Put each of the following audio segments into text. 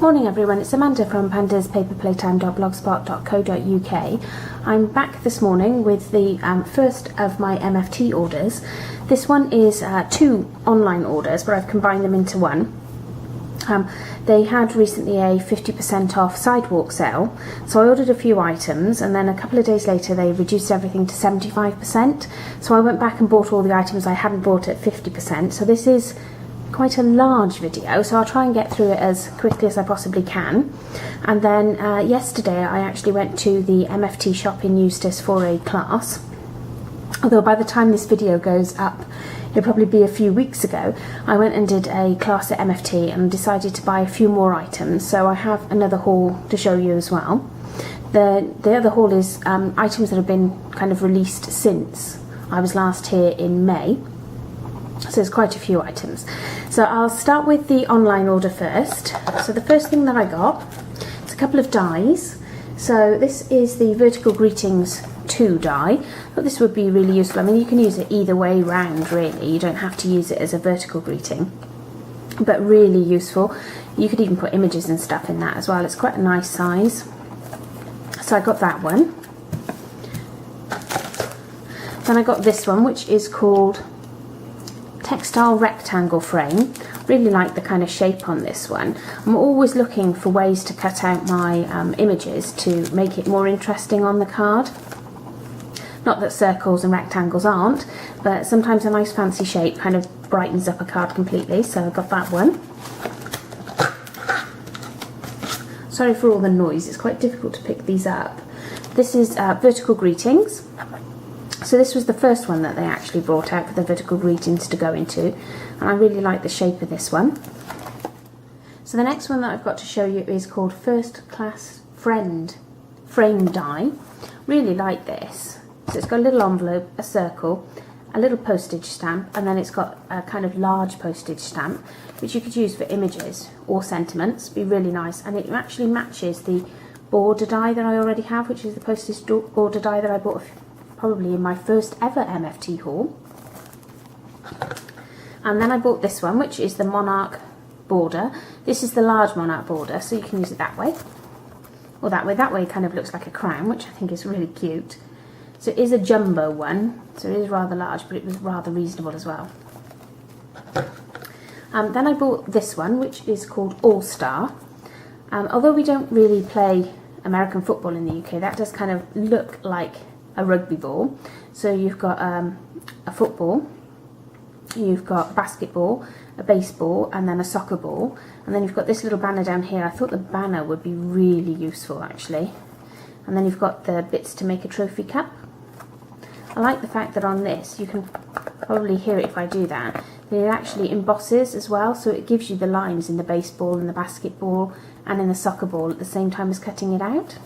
Morning everyone, it's Amanda from pandaspapperplaytime.blogspot.co.uk. I'm back this morning with the first of my MFT orders. This one is two online orders, but I've combined them into one. They had recently a 50% off sidewalk sale, so I ordered a few items and then a couple of days later they reduced everything to 75%. So I went back and bought all the items I hadn't bought at 50%. So this is quite a large video, so I'll try and get through it as quickly as I possibly can. And then yesterday I actually went to the MFT shop in Eustace for a class, although by the time this video goes up it'll probably be a few weeks ago. I went and did a class at MFT and decided to buy a few more items, so I have another haul to show you as well. The other haul is items that have been kind of released since I was last here in May. So there's quite a few items. So I'll start with the online order first. So the first thing that I got is a couple of dies. So this is the Vertical Greetings 2 die. I thought this would be really useful. I mean, you can use it either way round really. You don't have to use it as a vertical greeting, but really useful. You could even put images and stuff in that as well. It's quite a nice size. So I got that one. Then I got this one, which is called Textile Rectangle Frame. Really like the kind of shape on this one. I'm always looking for ways to cut out my images to make it more interesting on the card. Not that circles and rectangles aren't, but sometimes a nice fancy shape kind of brightens up a card completely, so I got that one. Sorry for all the noise, it's quite difficult to pick these up. This is Vertical Greetings. So this was the first one that they actually brought out for the Vertical Greetings to go into, and I really like the shape of this one. So the next one that I've got to show you is called First Class Friend Frame Die. Really like this. So it's got a little envelope, a circle, a little postage stamp, and then it's got a kind of large postage stamp, which you could use for images or sentiments. Be really nice, and it actually matches the border die that I already have, which is the postage border die that I bought probably in my first ever MFT haul. And then I bought this one, which is the Monarch border. This is the large Monarch border, so you can use it that way or that way. That way kind of looks like a crown, which I think is really cute. So it is a jumbo one, so it is rather large, but it was rather reasonable as well. Then I bought this one, which is called All Star. Although we don't really play American football in the UK, that does kind of look like a rugby ball. So you've got a football, you've got basketball, a baseball, and then a soccer ball, and then you've got this little banner down here. I thought the banner would be really useful actually. And then you've got the bits to make a trophy cup. I like the fact that on this, you can probably hear it if I do that, it actually embosses as well, so it gives you the lines in the baseball and the basketball and in the soccer ball at the same time as cutting it out.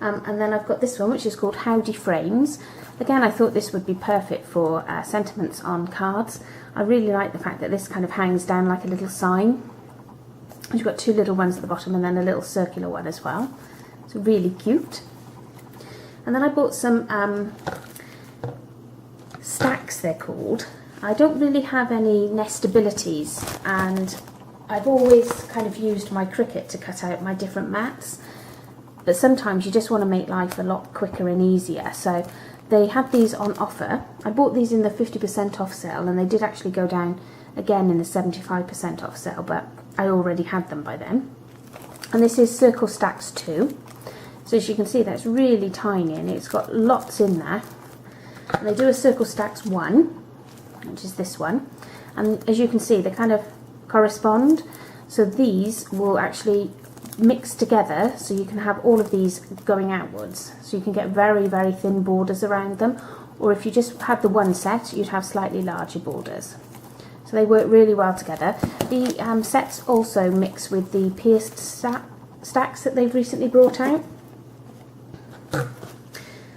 And then I've got this one, which is called Howdy Frames. Again, I thought this would be perfect for sentiments on cards. I really like the fact that this kind of hangs down like a little sign. You've got two little ones at the bottom and then a little circular one as well. It's really cute. And then I bought some stacks, they're called. I don't really have any nestabilities, and I've always kind of used my Cricut to cut out my different mats. But sometimes you just want to make life a lot quicker and easier. So they had these on offer. I bought these in the 50% off sale, and they did actually go down again in the 75% off sale, but I already had them by then. And this is Circle Stacks 2. So as you can see, that's really tiny and it's got lots in there. And they do a Circle Stacks 1, which is this one. And as you can see, they kind of correspond. So these will actually mix together, so you can have all of these going outwards. So you can get very, very thin borders around them. Or if you just had the one set, you'd have slightly larger borders. So they work really well together. The sets also mix with the pierced stacks that they've recently brought out.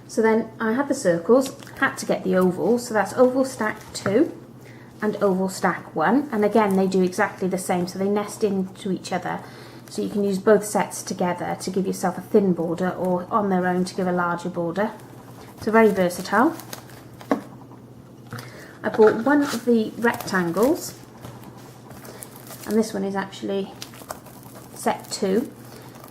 So then I had the circles, had to get the ovals, so that's Oval Stack 2 and Oval Stack 1. And again, they do exactly the same, so they nest into each other. So you can use both sets together to give yourself a thin border, or on their own to give a larger border. So very versatile. I bought one of the rectangles, and this one is actually set 2.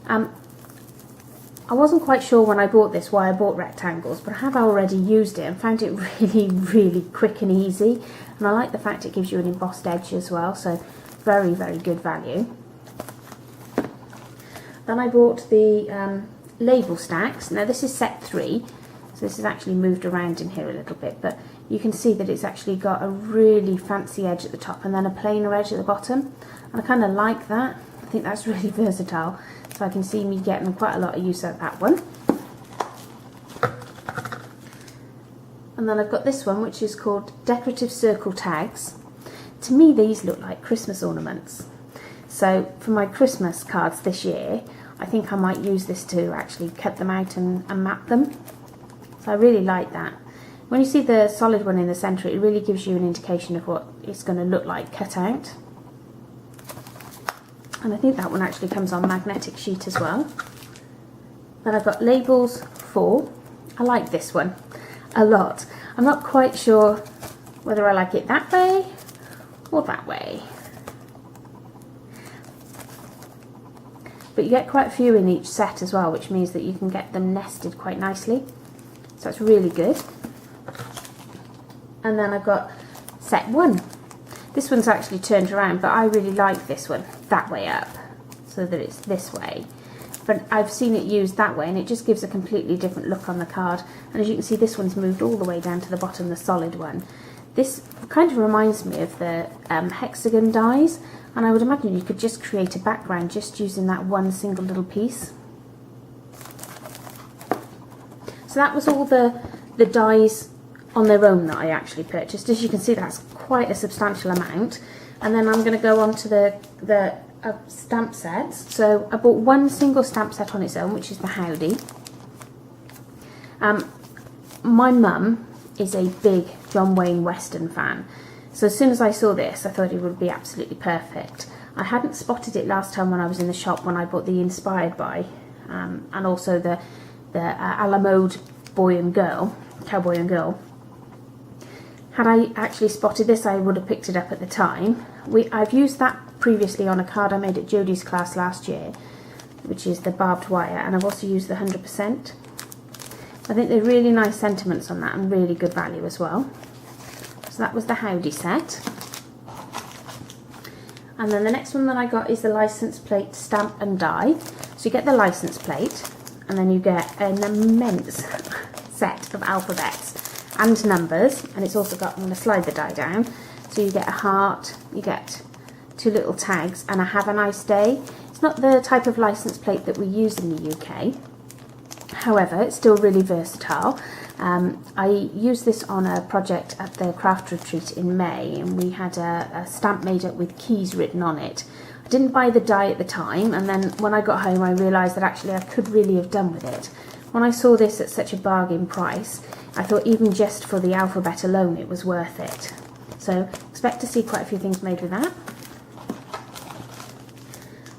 I wasn't quite sure when I bought this why I bought rectangles, but I have already used it and found it really quick and easy, and I like the fact it gives you an embossed edge as well, so very good value. Then I bought the label stacks. Now this is set 3, so this is actually moved around in here a little bit, but you can see that it's actually got a really fancy edge at the top and then a plainer edge at the bottom, and I kind of like that. I think that's really versatile, so I can see me getting quite a lot of use out of that one. And then I've got this one, which is called Decorative Circle Tags. To me, these look like Christmas ornaments. So for my Christmas cards this year, I think I might use this to actually cut them out and map them. So I really like that. When you see the solid one in the centre, it really gives you an indication of what it's going to look like cut out. And I think that one actually comes on magnetic sheet as well. Then I've got labels 4. I like this one a lot. I'm not quite sure whether I like it that way or that way. But you get quite a few in each set as well, which means that you can get them nested quite nicely. So it's really good. And then I've got set 1. This one's actually turned around, but I really like this one that way up, so that it's this way. But I've seen it used that way, and it just gives a completely different look on the card. And as you can see, this one's moved all the way down to the bottom, the solid one. This kind of reminds me of the hexagon dies, and I would imagine you could just create a background just using that one single little piece. So that was all the dies on their own that I actually purchased. As you can see, that's quite a substantial amount. And then I'm going to go on to the stamp sets. So I bought one single stamp set on its own, which is the Howdy. My mum is a big John Wayne Western fan, so as soon as I saw this, I thought it would be absolutely perfect. I hadn't spotted it last time when I was in the shop when I bought the Inspired By, and also the a la mode boy and girl, cowboy and girl. Had I actually spotted this, I would have picked it up at the time. I've used that previously on a card I made at Jodie's class last year, which is the barbed wire, and I've also used the 100%. I think they're really nice sentiments on that and really good value as well. So that was the Howdy set. And then the next one that I got is the license plate stamp and die. So you get the license plate, and then you get an immense set of alphabets and numbers, and it's also got, I'm going to slide the die down, so you get a heart, you get 2 little tags, and a have a nice day. It's not the type of license plate that we use in the UK, however it's still really versatile. I used this on a project at the craft retreat in May, and we had a stamp made up with keys written on it. I didn't buy the die at the time, and then when I got home I realised that actually I could really have done with it. When I saw this at such a bargain price, I thought even just for the alphabet alone it was worth it. So expect to see quite a few things made with that.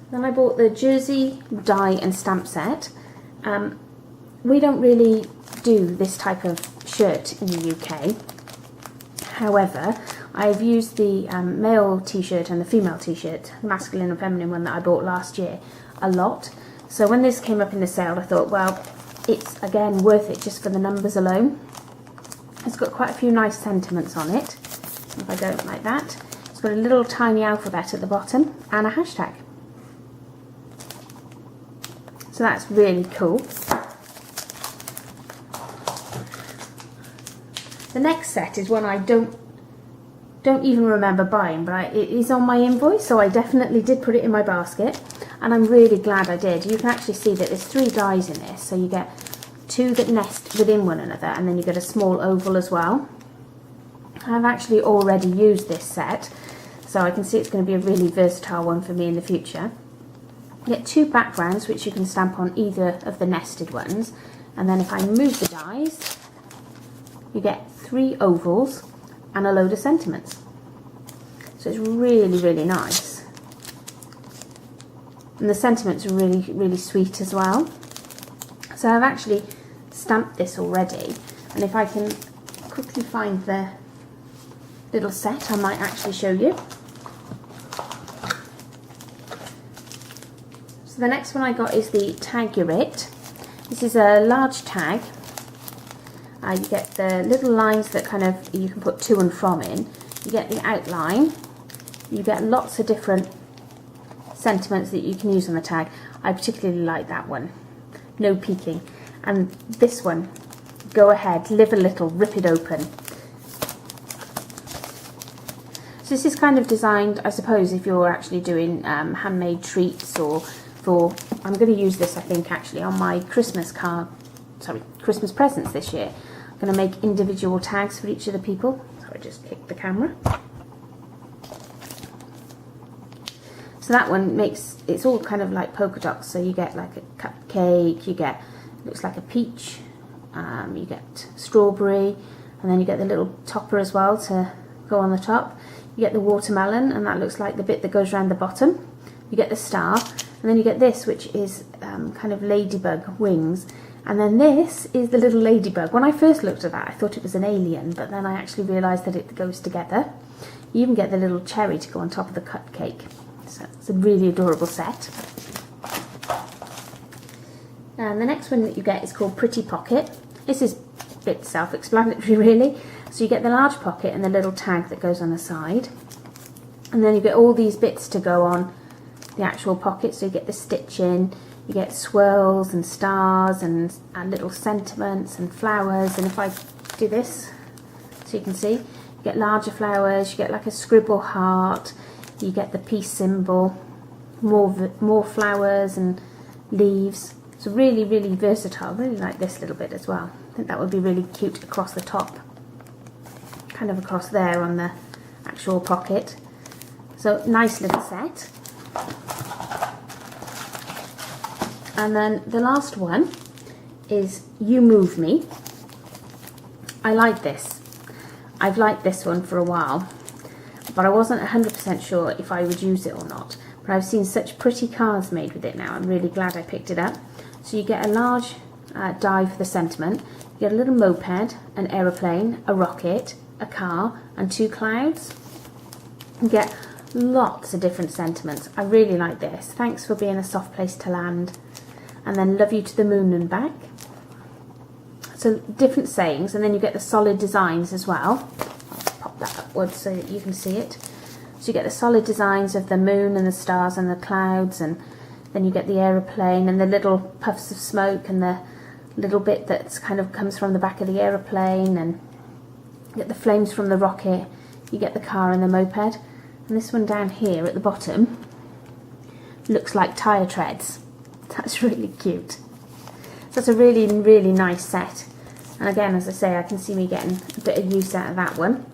Then I bought the jersey die and stamp set. We don't really do this type of shirt in the UK. However, I've used the male t-shirt and the female t-shirt, the masculine and feminine one that I bought last year, a lot. So when this came up in the sale, I thought, well, it's again worth it just for the numbers alone. It's got quite a few nice sentiments on it. If I go like that, it's got a little tiny alphabet at the bottom and a hashtag. So that's really cool. The next set is one I don't even remember buying, but it is on my invoice, so I definitely did put it in my basket, and I'm really glad I did. You can actually see that there's 3 dies in this, so you get 2 that nest within one another, and then you get a small oval as well. I've actually already used this set, so I can see it's going to be a really versatile one for me in the future. You get 2 backgrounds which you can stamp on either of the nested ones, and then if I move the dies, you get 3 ovals and a load of sentiments. So it's really nice. And the sentiments are really sweet as well. So I've actually stamped this already, and if I can quickly find the little set, I might actually show you. So the next one I got is the Tag Your It. This is a large tag. You get the little lines that kind of you can put to and from in. You get the outline. You get lots of different sentiments that you can use on the tag. I particularly like that one. No peeking. And this one, go ahead, live a little, rip it open. So this is kind of designed, I suppose, if you're actually doing handmade treats, or for, I'm going to use this, I think, actually on my Christmas presents this year. I'm going to make individual tags for each of the people. So I just kicked the camera. So that one makes, it's all kind of like polka dots. So you get like a cupcake, you get, looks like a peach, you get strawberry, and then you get the little topper as well to go on the top. You get the watermelon, and that looks like the bit that goes around the bottom. You get the star, and then you get this, which is kind of ladybug wings. And then this is the little ladybug. When I first looked at that, I thought it was an alien, but then I actually realised that it goes together. You even get the little cherry to go on top of the cupcake. So it's a really adorable set. And the next one that you get is called Pretty Pocket. This is a bit self-explanatory, really. So you get the large pocket and the little tag that goes on the side. And then you get all these bits to go on the actual pocket. So you get the stitching, you get swirls and stars and little sentiments and flowers. And if I do this, so you can see, you get larger flowers, you get like a scribble heart, you get the peace symbol, more flowers and leaves. So really, really versatile. Really like this little bit as well. I think that would be really cute across the top. Kind of across there on the actual pocket. So nice little set. And then the last one is You Move Me. I like this. I've liked this one for a while, but I wasn't 100% sure if I would use it or not. But I've seen such pretty cards made with it now. I'm really glad I picked it up. So you get a large die for the sentiment. You get a little moped, an aeroplane, a rocket, a car, and 2 clouds. You get lots of different sentiments. I really like this. Thanks for being a soft place to land. And then love you to the moon and back. So different sayings, and then you get the solid designs as well. I'll pop that upwards so that you can see it. So you get the solid designs of the moon and the stars and the clouds, and then you get the aeroplane and the little puffs of smoke and the little bit that kind of comes from the back of the aeroplane, and you get the flames from the rocket, you get the car and the moped. And this one down here at the bottom looks like tyre treads. That's really cute. So that's a really, really nice set. And again, as I say, I can see me getting a bit of use out of that one.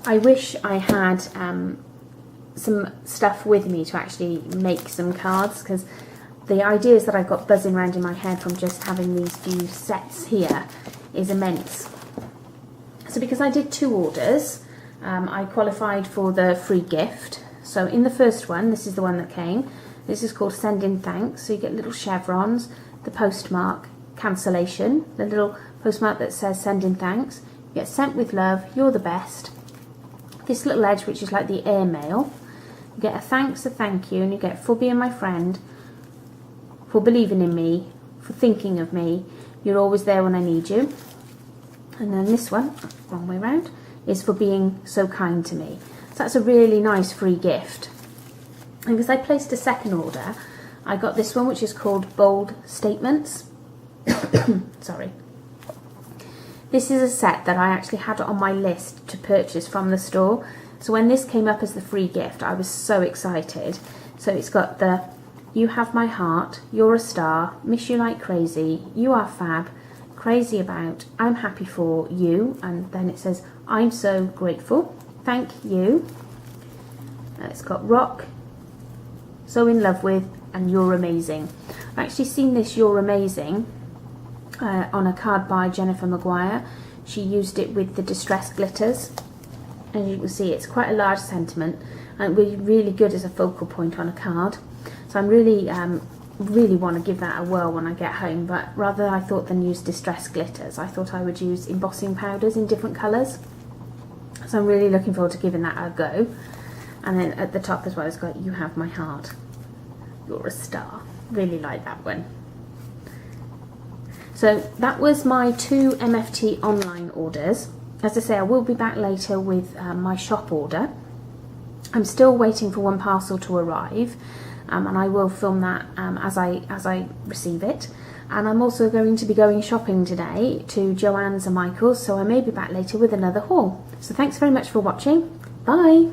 I wish I had some stuff with me to actually make some cards, because the ideas that I've got buzzing around in my head from just having these few sets here is immense. So because I did 2 orders, I qualified for the free gift. So in the first one, this is the one that came. This is called Send in Thanks. So you get little chevrons, the postmark, cancellation, the little postmark that says Send in Thanks. You get Sent with Love, You're the Best. This little edge, which is like the airmail. You get a thanks, a thank you, and you get for being my friend, for believing in me, for thinking of me, you're always there when I need you. And then this one, wrong way round, is for being so kind to me. So that's a really nice free gift. And because I placed a second order, I got this one, which is called Bold Statements. Sorry. This is a set that I actually had on my list to purchase from the store. So when this came up as the free gift, I was so excited. So it's got the You Have My Heart, You're a Star, Miss You Like Crazy, You Are Fab, Crazy About, I'm Happy For You, and then it says I'm So Grateful, Thank You. It's got Rock, So In Love With, and You're Amazing. I've actually seen this You're Amazing on a card by Jennifer Maguire. She used it with the distress glitters. As you can see, it's quite a large sentiment and really good as a focal point on a card. So I'm really want to give that a whirl when I get home, but rather I thought than use distress glitters, I thought I would use embossing powders in different colours. So I'm really looking forward to giving that a go. And then at the top as well, it's got You Have My Heart. You're a star. Really like that one. So that was my 2 MFT online orders. As I say, I will be back later with my shop order. I'm still waiting for one parcel to arrive, and I will film that as I receive it. And I'm also going to be going shopping today to Joann's and Michael's, so I may be back later with another haul. So thanks very much for watching. Bye!